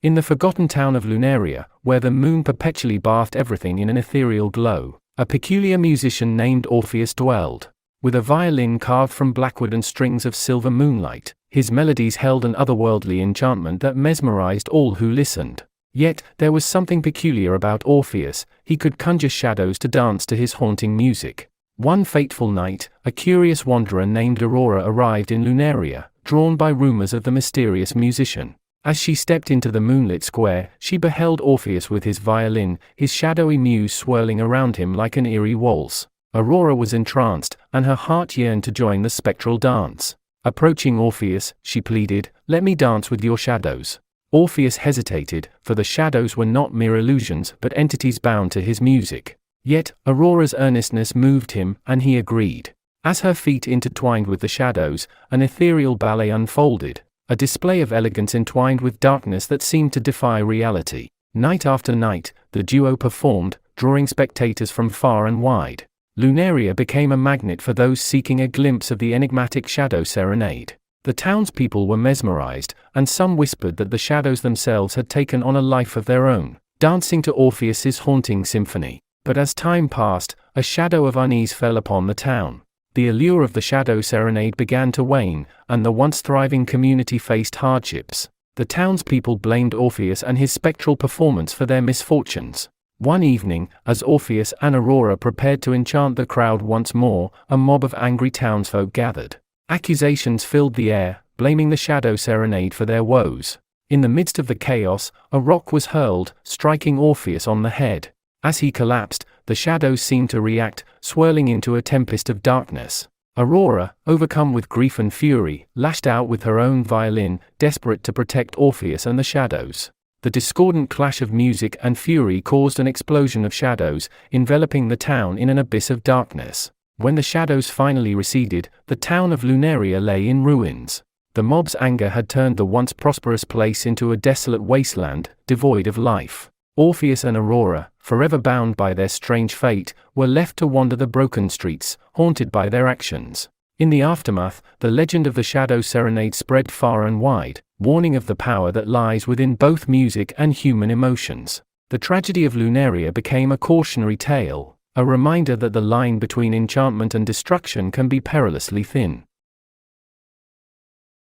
In the forgotten town of Lunaria, where the moon perpetually bathed everything in an ethereal glow, a peculiar musician named Orpheus dwelled. With a violin carved from blackwood and strings of silver moonlight, his melodies held an otherworldly enchantment that mesmerized all who listened. Yet, there was something peculiar about Orpheus. He could conjure shadows to dance to his haunting music. One fateful night, a curious wanderer named Aurora arrived in Lunaria, drawn by rumors of the mysterious musician. As she stepped into the moonlit square, she beheld Orpheus with his violin, his shadowy muse swirling around him like an eerie waltz. Aurora was entranced, and her heart yearned to join the spectral dance. Approaching Orpheus, she pleaded, "Let me dance with your shadows." Orpheus hesitated, for the shadows were not mere illusions but entities bound to his music. Yet, Aurora's earnestness moved him, and he agreed. As her feet intertwined with the shadows, an ethereal ballet unfolded, a display of elegance entwined with darkness that seemed to defy reality. Night after night, the duo performed, drawing spectators from far and wide. Lunaria became a magnet for those seeking a glimpse of the enigmatic Shadow Serenade. The townspeople were mesmerized, and some whispered that the shadows themselves had taken on a life of their own, dancing to Orpheus's haunting symphony. But as time passed, a shadow of unease fell upon the town. The allure of the Shadow Serenade began to wane, and the once thriving community faced hardships. The townspeople blamed Orpheus and his spectral performance for their misfortunes. One evening, as Orpheus and Aurora prepared to enchant the crowd once more, a mob of angry townsfolk gathered. Accusations filled the air, blaming the Shadow Serenade for their woes. In the midst of the chaos, a rock was hurled, striking Orpheus on the head. As he collapsed, the shadows seemed to react, swirling into a tempest of darkness. Aurora, overcome with grief and fury, lashed out with her own violin, desperate to protect Orpheus and the shadows. The discordant clash of music and fury caused an explosion of shadows, enveloping the town in an abyss of darkness. When the shadows finally receded, the town of Lunaria lay in ruins. The mob's anger had turned the once prosperous place into a desolate wasteland, devoid of life. Orpheus and Aurora, forever bound by their strange fate, were left to wander the broken streets, haunted by their actions. In the aftermath, the legend of the Shadow Serenade spread far and wide, warning of the power that lies within both music and human emotions. The tragedy of Lunaria became a cautionary tale, a reminder that the line between enchantment and destruction can be perilously thin.